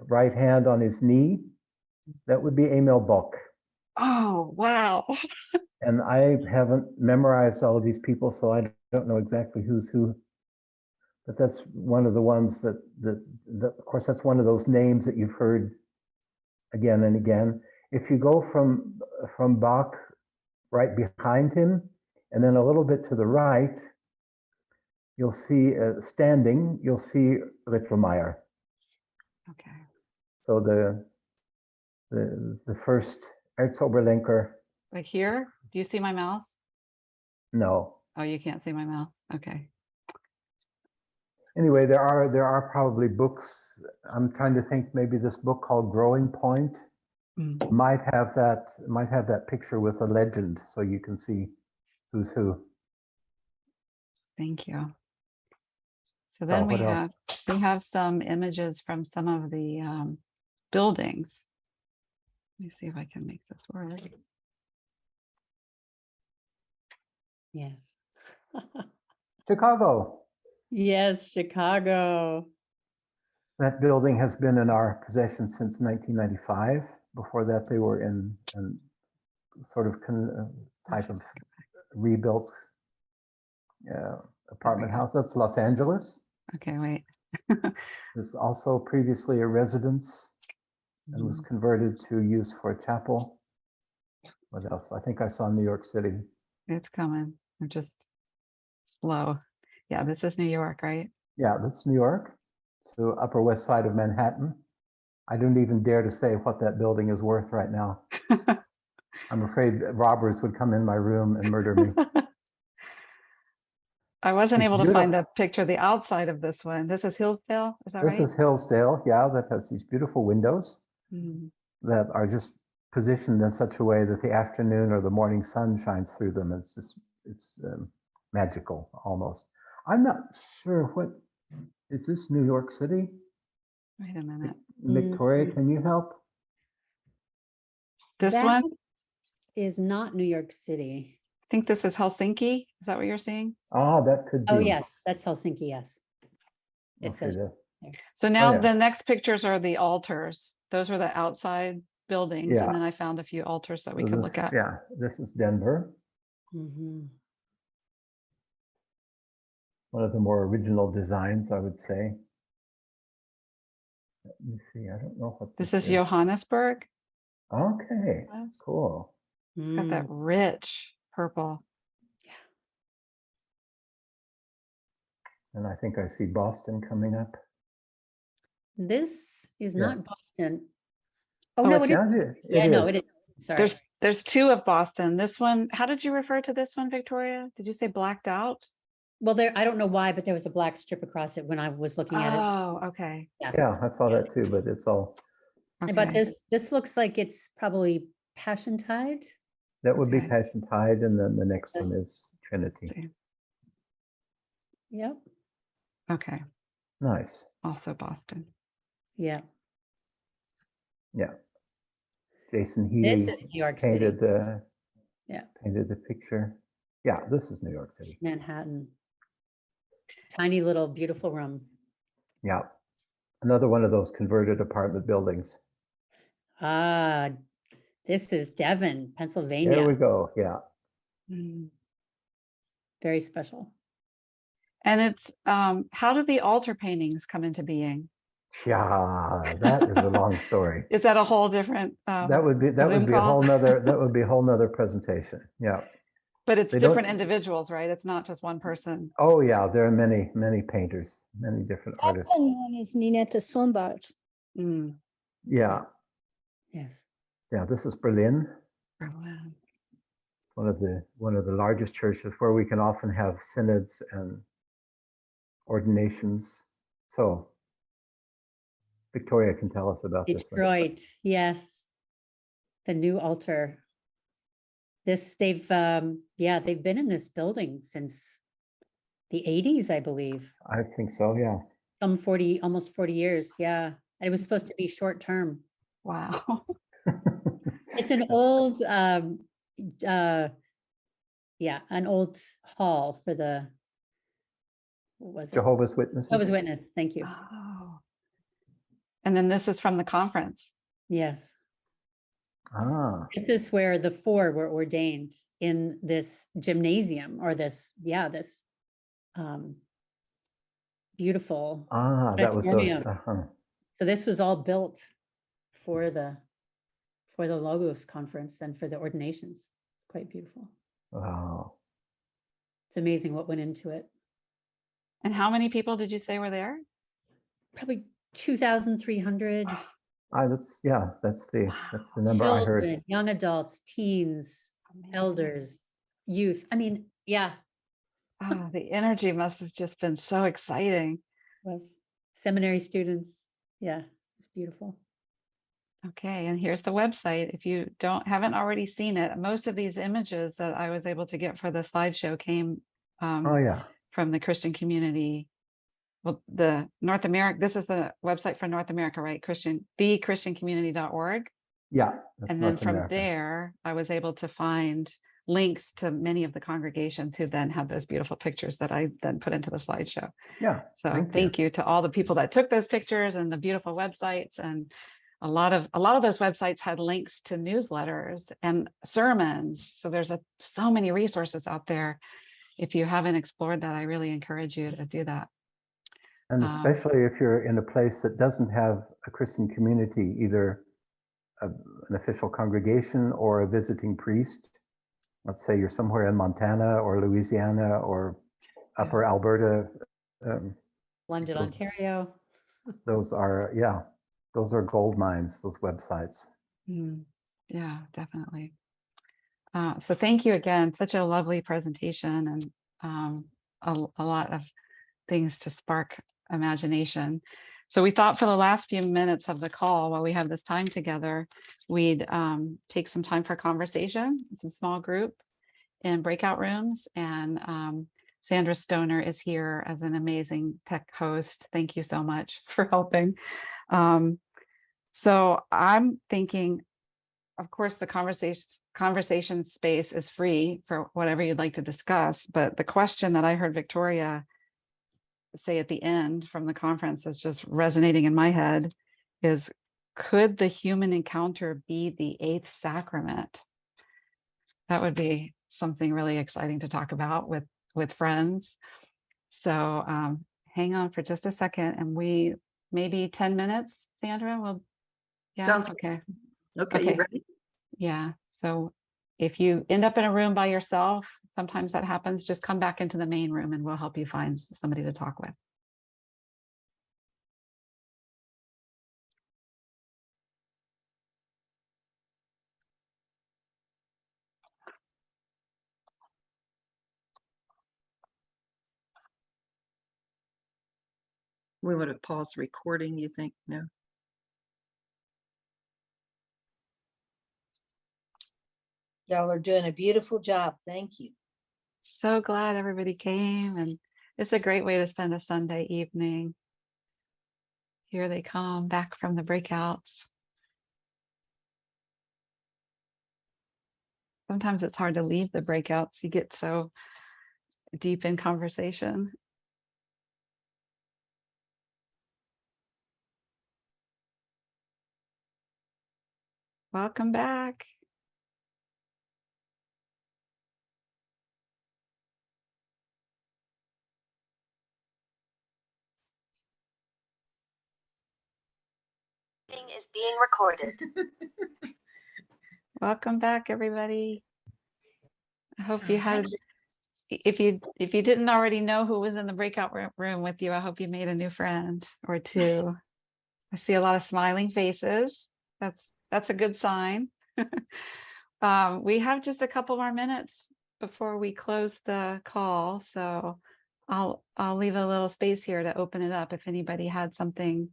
right hand on his knee, that would be Emil Bock. Oh, wow. And I haven't memorized all of these people, so I don't know exactly who's who. But that's one of the ones that of course, that's one of those names that you've heard again and again. If you go from Bach right behind him, and then a little bit to the right, you'll see standing, you'll see Rittelmeier. Okay. So the first Erzoberlenker. Like here? Do you see my mouse? No. Oh, you can't see my mouse. Okay. Anyway, there are probably books. I'm trying to think. Maybe this book called Growing Point might have that picture with a legend, so you can see who's who. Thank you. So then we have some images from some of the buildings. Let me see if I can make this work. Yes. Chicago. Yes, Chicago. That building has been in our possession since 1995. Before that, they were in sort of type of rebuilt apartment house. That's Los Angeles. Okay, wait. This is also previously a residence and was converted to use for a chapel. What else? I think I saw New York City. It's coming. We're just slow. Yeah, this is New York, right? Yeah, that's New York. So Upper West Side of Manhattan. I don't even dare to say what that building is worth right now. I'm afraid robbers would come in my room and murder me. I wasn't It's able to find beautiful. the picture of the outside of this one. This is Hillsdale, is that This right? is Hillsdale, yeah, that has these beautiful windows Mhm. that are just positioned in such a way that the afternoon or the morning sun shines through them. It's just, it's magical almost. I'm not sure what, is this New York City? Wait a minute. Victoria, can you help? This That one, is not New York City. I think this is Helsinki. Is that what you're seeing? Ah, that could be. Oh, yes, that's Helsinki, yes. It Okay, says there. So now yeah. the next pictures are the altars. Those were the outside buildings. Yeah. And then I found a few altars that we So could this- look at. Yeah, this is Denver. Mhm. One of the more original designs, I would say. Let me see, I don't know what This is Johannesburg. Okay, Wow. cool. It's got that rich purple. And I think I see Boston coming up. This is Yeah. not Boston. Oh, Oh, no, it's it is. Yeah, it Yeah, no, is. it is. Sorry. There's two of Boston. This one, how did you refer to this one, Victoria? Did you say blacked out? Well, there, I don't know why, but there was a black strip across it when I was looking at it. Oh, okay. Yeah, I saw that too, but it's all, But Okay. this looks like it's probably Passion Tide. that would be Okay. Passion Tide, and then the next Yeah. one is Trinity. See. Yep. Okay. Nice. Also Boston. Yeah. Yeah. Jason This Healy is New York City, painted the Yeah. painted the picture. Yeah, this is New York City. Manhattan. Tiny little beautiful room. Yeah. Another one of those converted apartment buildings. Ah, this is Devon, There Pennsylvania. we go. Yeah. Mm. Very special. And it's how did the altar paintings come into being? Yeah, that is a long story. Is that a whole different That would be Zoom a call? whole nother presentation. Yeah. But it's They don't- different individuals, right? It's not just one person. Oh yeah, there are many painters, many different artists. Second one is Ninette Sonbart. Mm. Yeah. Yes. Yeah, this is Berlin, Berlin. one of the largest churches where we can often have synods and ordinations. So Victoria can tell us about this one. Detroit, yes. The new altar. They've been in this building since the 80s, I believe. I think so, yeah. Almost 40 years, yeah. And it was supposed to be short term. Wow. It's an old, an old hall for the, what was it? Jehovah's Witnesses. Jehovah's Witness, thank you. Oh. And then this is from the conference. Yes. Ah, This is where the four were ordained in this gymnasium or this beautiful. that was auditorium. so. So this was all built for the Logos conference and for the ordinations. It's quite beautiful. Wow. It's amazing what went into it. And how many people did you say were there? Probably 2,300 That's the number I heard. children, young adults, teens, elders, youth. I mean, yeah, Oh, the energy must have just been so exciting. was seminary students. Yeah, it's beautiful. Okay, and here's the website. If you haven't already seen it, most of these images that I was able to get for the slideshow came Oh yeah. from the Christian community. Well, this is the website for North America, right? thechristiancommunity.org. Yeah. That's And then North from America. there, I was able to find links to many of the congregations who then had those beautiful pictures that I then put into the slideshow. Yeah. So thank you to all the people that took those pictures and the beautiful websites. And a lot of those websites had links to newsletters and sermons. So there's so many resources out there. If you haven't explored that, I really encourage you to do that. And especially if you're in a place that doesn't have a Christian community, either an official congregation or a visiting priest. Let's say you're somewhere in Montana or Louisiana or Upper Alberta. London, Ontario. Those are gold mines, those websites. Yeah, definitely. So thank you again. Such a lovely presentation, and a lot of things to spark imagination. So we thought for the last few minutes of the call, while we have this time together, we'd take some time for conversation, some small group in breakout rooms. And Sandra Stoner is here as an amazing tech host. Thank you so much for helping. So I'm thinking, of course, the conversation space is free for whatever you'd like to discuss. But the question that I heard Victoria say at the end from the conference is just resonating in my head is, could the human encounter be the eighth sacrament? That would be something really exciting to talk about with friends. So hang on for just a second, and we maybe 10 minutes, Sandra. Sounds okay. Okay, you ready? Yeah. So if you end up in a room by yourself, sometimes that happens, just come back into the main room and we'll help you find somebody to talk with. We want to pause recording, you think? No. Y'all are doing a beautiful job. Thank you. So glad everybody came, and it's a great way to spend a Sunday evening. Here they come back from the breakouts. Sometimes it's hard to leave the breakouts. You get so deep in conversation. Welcome back. Is being recorded. Welcome back, everybody. I hope you had, if you didn't already know who was in the breakout room with you, I hope you made a new friend or two. I see a lot of smiling faces. That's a good sign. We have just a couple more minutes before we close the call, so I'll leave a little space here to open it up if anybody had something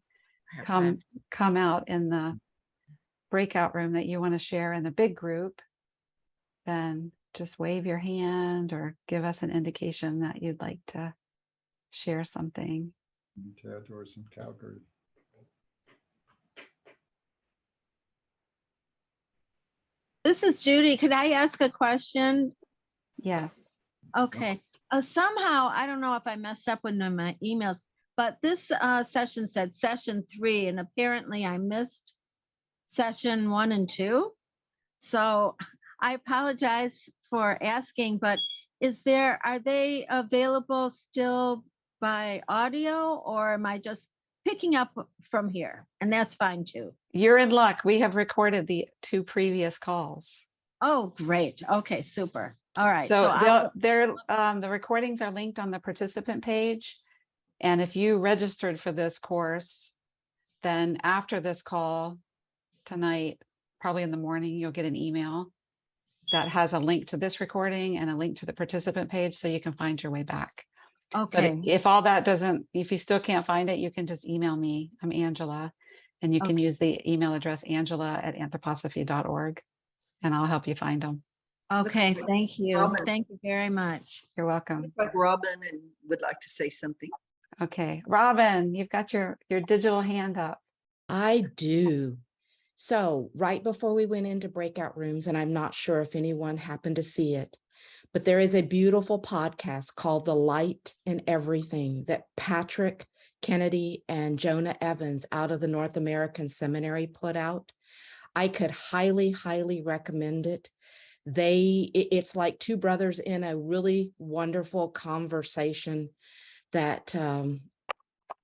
come out in the breakout room that you want to share in the big group. Then just wave your hand or give us an indication that you'd like to share something. Territories in Calgary. This is Judy. Could I ask a question? Yes. Okay. Somehow, I don't know if I messed up with my emails, but this session said session 3, and apparently I missed session 1 and 2. So I apologize for asking, but are they available still by audio, or am I just picking up from here? And that's fine too. You're in luck. We have recorded the 2 previous calls. Oh, great. Okay, super. All right. So the recordings are linked on the participant page. And if you registered for this course, then after this call tonight, probably in the morning, you'll get an email that has a link to this recording and a link to the participant page, so you can find your way back. Okay. But if you still can't find it, you can just email me. I'm Angela, and you can use the email address angela@anthroposophy.org, and I'll help you find them. Okay, thank you. Robin. Thank you very much. You're welcome. Looks like Robin and would like to say something. Okay, Robin, you've got your digital hand up. I do. So right before we went into breakout rooms, and I'm not sure if anyone happened to see it, but there is a beautiful podcast called The Light in Everything that Patrick Kennedy and Jonah Evans out of the North American Seminary put out. I could highly, highly recommend it. It's like 2 brothers in a really wonderful conversation that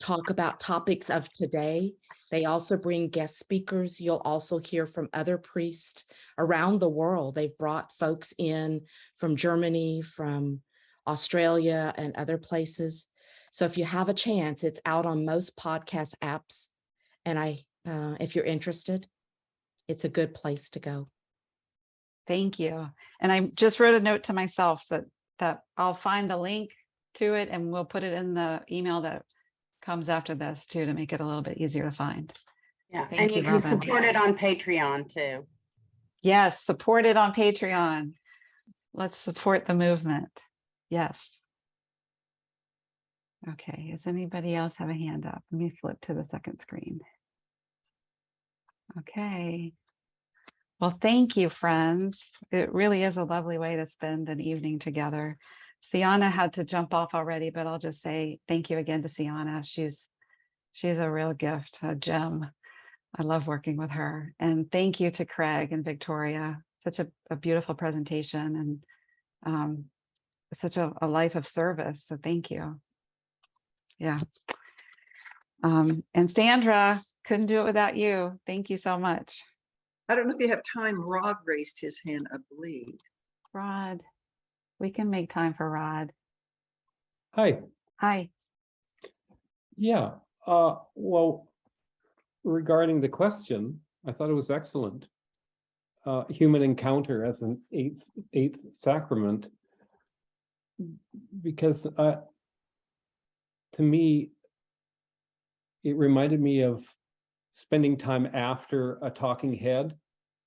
talk about topics of today. They also bring guest speakers. You'll also hear from other priests around the world. They've brought folks in from Germany, from Australia, and other places. So if you have a chance, it's out on most podcast apps. And if you're interested, it's a good place to go. Thank you. And I just wrote a note to myself that I'll find the link to it and we'll put it in the email that comes after this too, to make it a little bit easier to find. Yeah, Thank and you, you can Robin. support it on Patreon too. Yes, support it on Patreon. Let's support the movement. Yes. Okay, does anybody else have a hand up? Let me flip to the second screen. Okay. Well, thank you, friends. It really is a lovely way to spend an evening together. Sienna had to jump off already, but I'll just say thank you again to Sienna. She's a real gift, a gem. I love working with her. And thank you to Craig and Victoria. Such a beautiful presentation and such a life of service. So thank you. Yeah. And Sandra, couldn't do it without you. Thank you so much. I don't know if you have time. Rod raised his hand, I believe. Rod, we can make time for Rod. Hi. Hi. Yeah. Well, regarding the question, I thought it was excellent. Human encounter as an eighth sacrament, because to me, it reminded me of spending time after a talking head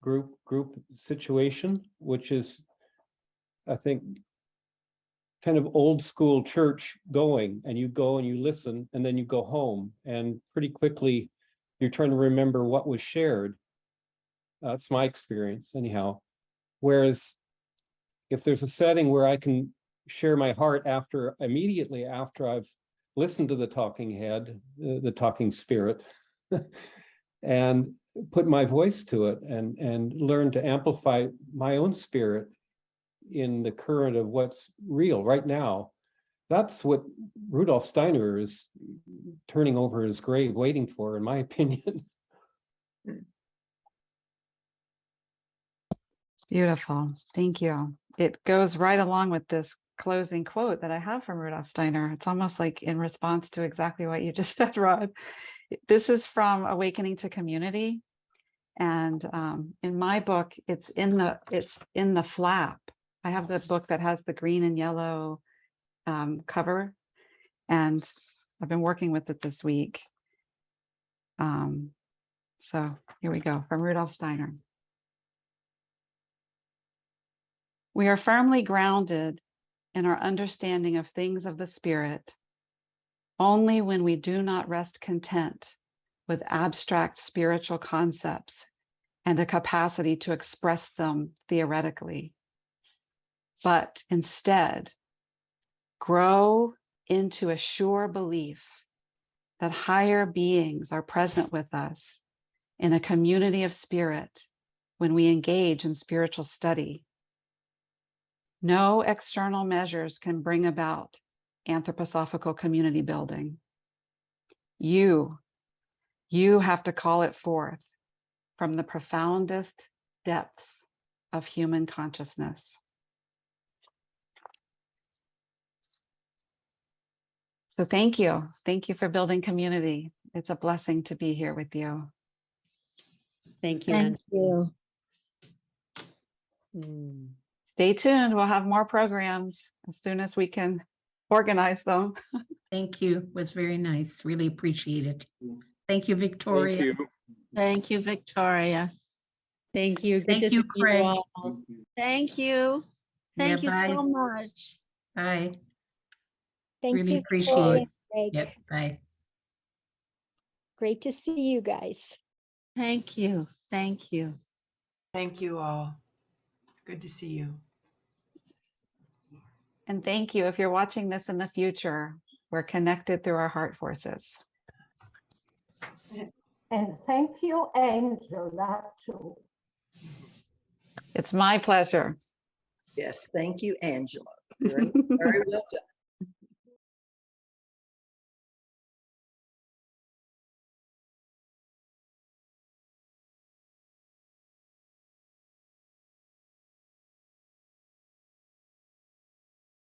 group situation, which is, I think, kind of old school church going, and you go and you listen and then you go home, and pretty quickly you're trying to remember what was shared. That's my experience anyhow. Whereas if there's a setting where I can share my heart immediately after I've listened to the talking head, the talking spirit, and put my voice to it and learn to amplify my own spirit in the current of what's real right now. That's what Rudolf Steiner is turning over his grave waiting for, in my opinion. Beautiful. Thank you. It goes right along with this closing quote that I have from Rudolf Steiner. It's almost like in response to exactly what you just said, Rod. This is from Awakening to Community. And in my book, it's in the flap. I have the book that has the green and yellow cover, and I've been working with it this week. So here we go, from Rudolf Steiner. We are firmly grounded in our understanding of things of the spirit only when we do not rest content with abstract spiritual concepts and a capacity to express them theoretically, but instead grow into a sure belief that higher beings are present with us in a community of spirit when we engage in spiritual study. No external measures can bring about anthroposophical community building. You have to call it forth from the profoundest depths of human consciousness. So thank you. Thank you for building community. It's a blessing to be here with you. Thank you. Thank you. Stay tuned. We'll have more programs as soon as we can organize them. Thank you. It was very nice. Really appreciate it. Thank you, Victoria. Thank you. Thank you, Victoria. Thank you. Good Thank to you, see Craig. all. Thank you. Thank you bye. so much. Bye. Thank Really you. appreciate Victoria it. and Craig. Yep. Bye. Great to see you guys. Thank you. Thank you. Thank you all. It's good to see you. And thank you. If you're watching this in the future, we're connected through our heart forces. And thank you, Angela, too. It's my pleasure. Yes, thank you, Angela. Very, very well done.